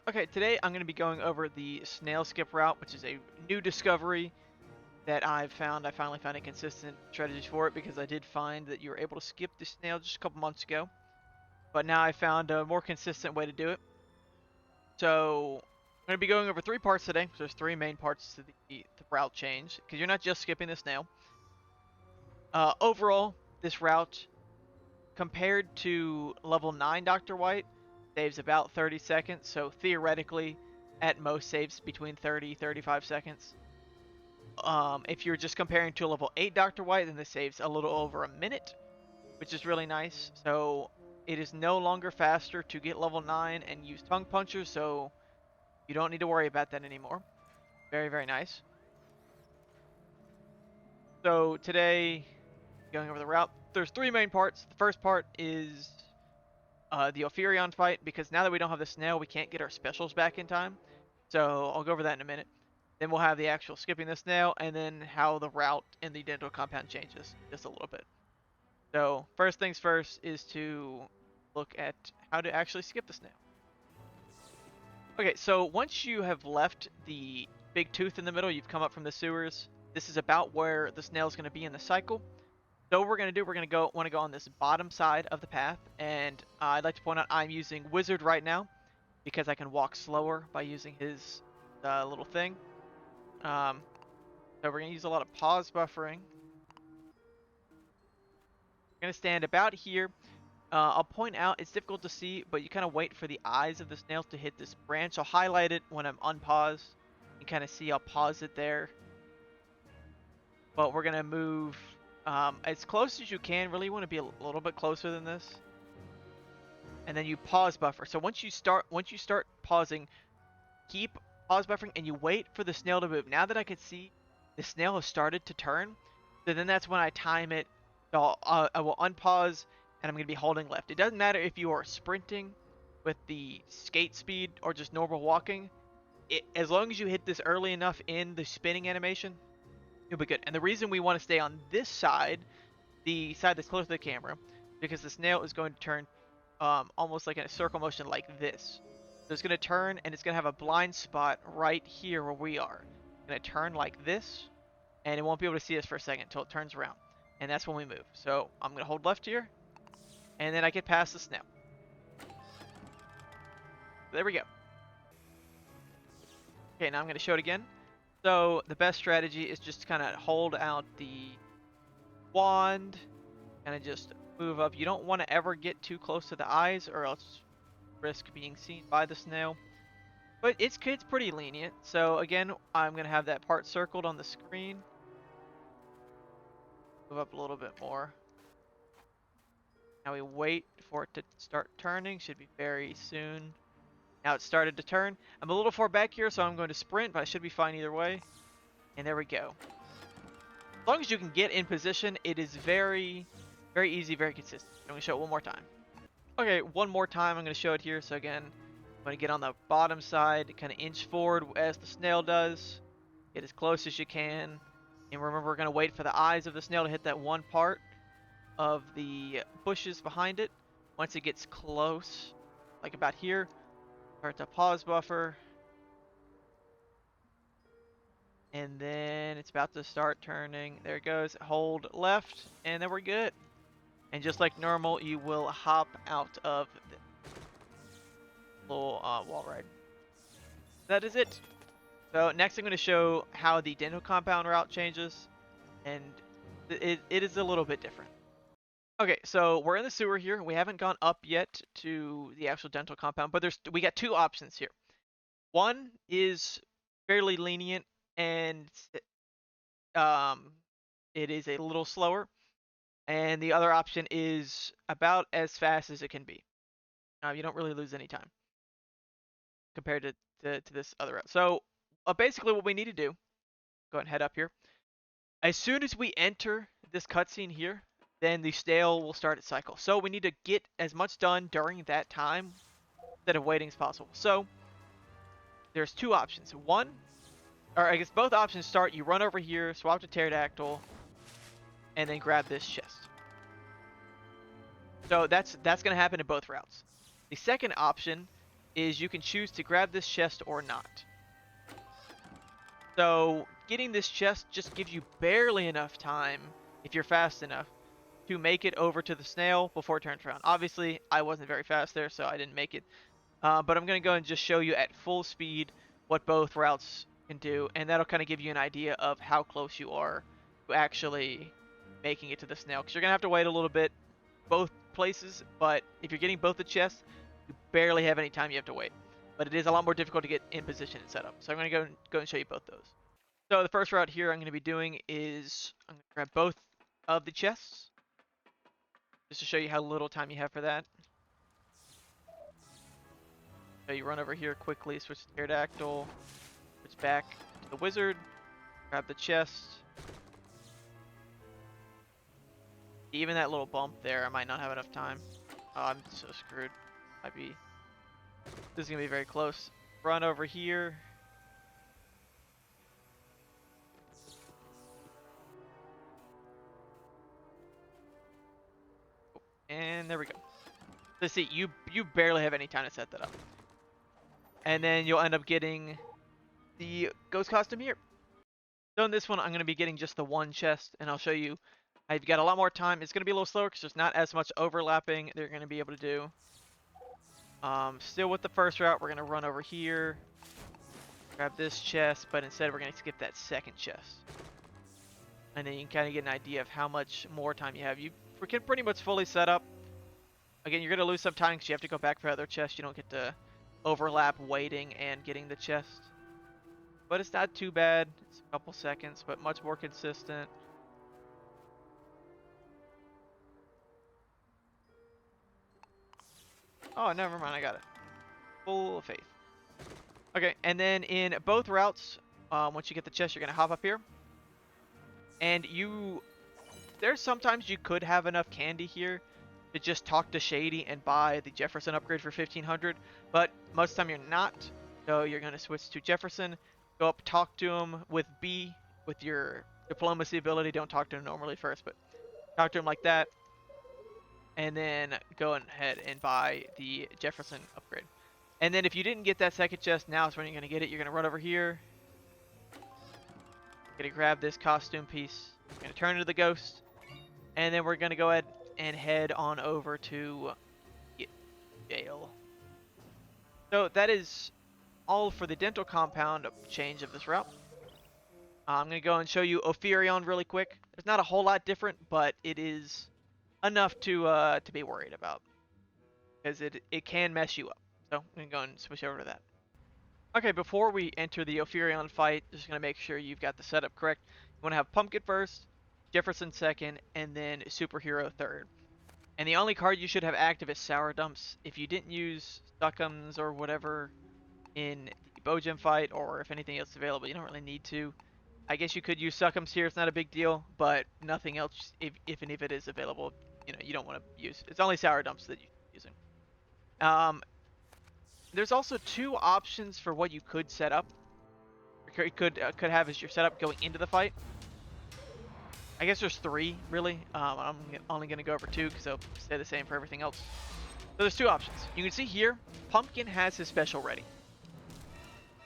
Okay, today I'm going to be going over the snail skip route, which is a new discovery that I've found. I finally found a consistent strategy for it because I did find that you were able to skip the snail just a couple months ago. But now I found a more consistent way to do it. So I'm going to be going over three parts today. So there's three main parts to the route change because you're not just skipping the snail. Overall, this route compared to level 9 Dr. White saves about 30 seconds. So theoretically, at most saves between 30-35 seconds. If you're just comparing to level 8 Dr. White, then this saves a little over a minute, which is really nice. So it is no longer faster to get level 9 and use tongue punchers, so you don't need to worry about that anymore. Very, very nice. So today, going over the route, there's three main parts. The first part is the Ophirion fight, because now that we don't have the snail, we can't get our specials back in time. So I'll go over that in a minute. Then we'll have the actual skipping the snail, and then how the route in the dental compound changes just a little bit. So first things first is to look at how to actually skip the snail. Okay, so once you have left the big tooth in the middle, you've come up from the sewers. This is about where the snail is going to be in the cycle. So what we're going to do, we're going to want to go on this bottom side of the path, and I'd like to point out I'm using Wizard right now because I can walk slower by using his little thing. So we're going to use a lot of pause buffering. We're going to stand about here. I'll point out, it's difficult to see, but you kind of wait for the eyes of the snails to hit this branch. I'll highlight it when I'm unpaused. You kind of see I'll pause it there. But we're going to move as close as you can. Really want to be a little bit closer than this. And then you pause buffer. So once you start pausing, keep pause buffering and you wait for the snail to move. Now that I can see the snail has started to turn, so then that's when I time it. So I will unpause and I'm going to be holding left. It doesn't matter if you are sprinting with the skate speed or just normal walking. As long as you hit this early enough in the spinning animation, you'll be good. And the reason we want to stay on this side, the side that's close to the camera, because the snail is going to turn almost like in a circle motion like this. So it's going to turn and it's going to have a blind spot right here where we are. It's going to turn like this and it won't be able to see us for a second until it turns around. And that's when we move. So I'm going to hold left here and then I get past the snail. There we go. Okay, now I'm going to show it again. So the best strategy is just kind of hold out the wand, kind of just move up. You don't want to ever get too close to the eyes or else risk being seen by the snail. But it's pretty lenient. So again, I'm going to have that part circled on the screen. Move up a little bit more. Now we wait for it to start turning. Should be very soon. Now it started to turn. I'm a little far back here, so I'm going to sprint, but I should be fine either way. And there we go. As long as you can get in position, it is very, very easy, very consistent. I'm going to show it one more time. Okay, one more time. I'm going to show it here. So again, I'm going to get on the bottom side, kind of inch forward as the snail does. Get as close as you can. And remember, we're going to wait for the eyes of the snail to hit that one part of the bushes behind it. Once it gets close, like about here, start to pause buffer. And then it's about to start turning. There it goes. Hold left, and then we're good. And just like normal, you will hop out of the little wall ride. That is it. So next I'm going to show how the dental compound route changes. And it is a little bit different. Okay, so we're in the sewer here. We haven't gone up yet to the actual dental compound, but we got two options here. One is fairly lenient and it is a little slower, and the other option is about as fast as it can be. You don't really lose any time compared to this other route. So basically what we need to do, go ahead and head up here. As soon as we enter this cutscene here, then the snail will start its cycle. So we need to get as much done during that time instead of waiting as possible. So there's two options. One, or I guess both options start, you run over here, swap to pterodactyl, and then grab this chest. So that's going to happen in both routes. The second option is you can choose to grab this chest or not. So getting this chest just gives you barely enough time, if you're fast enough, to make it over to the snail before it turns around. Obviously, I wasn't very fast there, so I didn't make it. But I'm going to go and just show you at full speed what both routes can do, and that'll kind of give you an idea of how close you are to actually making it to the snail. Because you're going to have to wait a little bit both places, but if you're getting both the chests, you barely have any time you have to wait. But it is a lot more difficult to get in position and set up. So I'm going to go and show you both those. So the first route here I'm going to be doing is I'm going to grab both of the chests, just to show you how little time you have for that. So you run over here quickly, switch to Pterodactyl, switch back to the wizard, grab the chest. Even that little bump there, I might not have enough time. Oh, I'm so screwed. This is going to be very close. Run over here. And there we go. So see, you barely have any time to set that up. And then you'll end up getting the ghost costume here. So in this one, I'm going to be getting just the one chest, and I'll show you. I've got a lot more time. It's going to be a little slower because there's not as much overlapping they're going to be able to do. Still with the first route, we're going to run over here, grab this chest, but instead we're going to skip that second chest. And then you can kind of get an idea of how much more time you have. You can pretty much fully set up. Again, you're going to lose some time because you have to go back for other chests. You don't get to overlap waiting and getting the chest. But it's not too bad. It's a couple seconds, but much more consistent. Oh, never mind. I got it. Full of faith. Okay, and then in both routes, once you get the chest, you're going to hop up here. And there's sometimes you could have enough candy here to just talk to Shady and buy the Jefferson upgrade for 1500, but most of the time you're not. So you're going to switch to Jefferson, go up, talk to him with B, with your diplomacy ability. Don't talk to him normally first, but talk to him like that. And then go ahead and buy the Jefferson upgrade. And then if you didn't get that second chest, now is when you're going to get it. You're going to run over here. You're going to grab this costume piece. You're going to turn into the ghost. And then we're going to go ahead and head on over to jail. So that is all for the dental compound change of this route. I'm going to go and show you Ophirion really quick. There's not a whole lot different, but it is enough to be worried about, because it can mess you up. So I'm going to go and switch over to that. Okay, before we enter the Ophirion fight, just going to make sure you've got the setup correct. You want to have Pumpkin first, Jefferson second, and then Superhero third. And the only card you should have active is Sour Dumps. If you didn't use Stuckums or whatever in the Bojum fight, or if anything else is available, you don't really need to. I guess you could use Stuckums here, it's not a big deal, but nothing else, if any of it is available, you don't want to use. It's only Sour Dumps that you're using. There's also two options for what you could set up. Or could have as your setup going into the fight. I guess there's three, really. I'm only going to go over two because they'll stay the same for everything else. So there's two options. You can see here, Pumpkin has his special ready.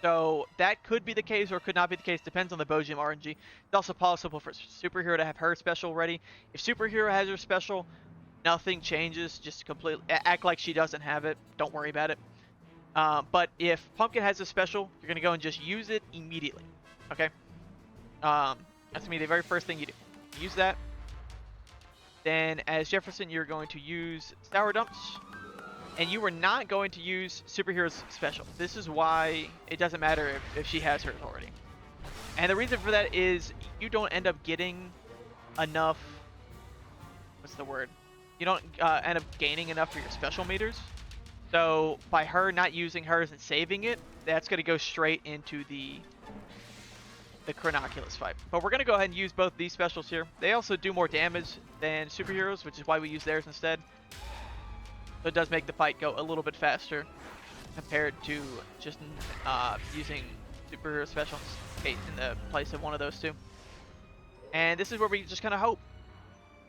So that could be the case or could not be the case. Depends on the Bojum RNG. It's also possible for Superhero to have her special ready. If Superhero has her special, nothing changes. Just completely act like she doesn't have it. Don't worry about it. But if Pumpkin has a special, you're going to go and just use it immediately. Okay? That's going to be the very first thing you do. Use that. Then as Jefferson, you're going to use Sour Dumps. And you are not going to use Superhero's special. This is why it doesn't matter if she has hers already. And the reason for that is you don't end up getting enough... What's the word? You don't end up gaining enough for your special meters. So by her not using hers and saving it, that's going to go straight into the Chronoculus fight. But we're going to go ahead and use both these specials here. They also do more damage than Superheroes, which is why we use theirs instead. So it does make the fight go a little bit faster compared to just using Superhero specials in the place of one of those two. And this is where we just kind of hope.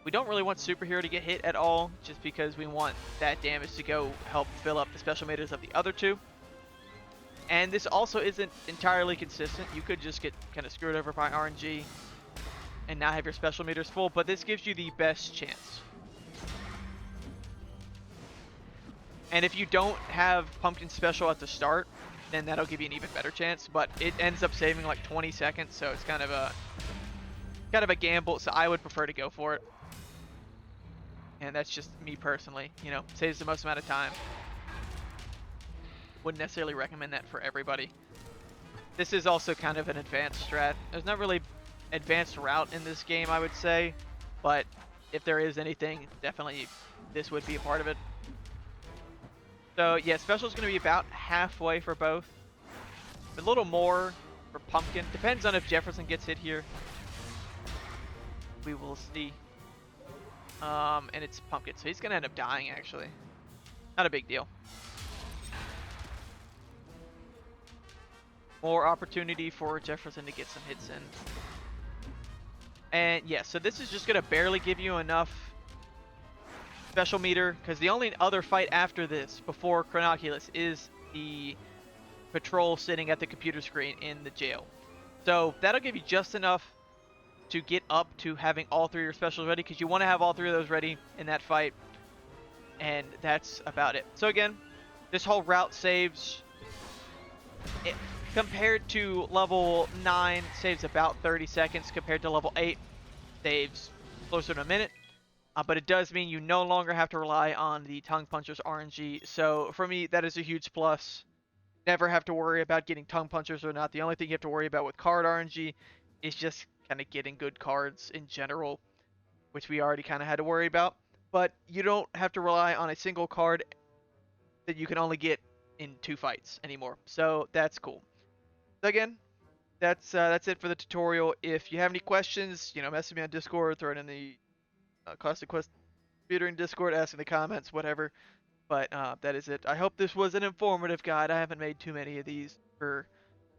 We don't really want Superhero to get hit at all, just because we want that damage to go help fill up the special meters of the other two. And this also isn't entirely consistent. You could just get kind of screwed over by RNG and not have your special meters full, but this gives you the best chance. And if you don't have Pumpkin Special at the start, then that'll give you an even better chance, but it ends up saving like 20 seconds, so it's kind of a gamble, so I would prefer to go for it. And that's just me personally, you know, saves the most amount of time. Wouldn't necessarily recommend that for everybody. This is also kind of an advanced strat. There's not really advanced route in this game, I would say, but if there is anything, definitely this would be a part of it. So yeah, special is going to be about halfway for both. A little more for Pumpkin. Depends on if Jefferson gets hit here. We will see. And it's Pumpkin, so he's going to end up dying, actually. Not a big deal. More opportunity for Jefferson to get some hits in. And yeah, so this is just going to barely give you enough special meter, because the only other fight after this, before Chronoculus, is the patrol sitting at the computer screen in the jail. So that'll give you just enough to get up to having all three of your specials ready, because you want to have all three of those ready in that fight. And that's about it. So again, this whole route saves, compared to level 9, saves about 30 seconds. Compared to level 8, saves closer to a minute. But it does mean you no longer have to rely on the Tongue Puncher's RNG. So for me, that is a huge plus. Never have to worry about getting Tongue Punchers or not. The only thing you have to worry about with card RNG is just kind of getting good cards in general, which we already kind of had to worry about. But you don't have to rely on a single card that you can only get in 2 fights anymore. So that's cool. So again, that's it for the tutorial. If you have any questions, you know, message me on Discord, throw it in the Classic Quest Computer in Discord, ask in the comments, whatever. But that is it. I hope this was an informative guide. I haven't made too many of these for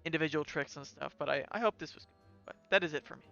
individual tricks and stuff, but I hope this was good. But that is it for me.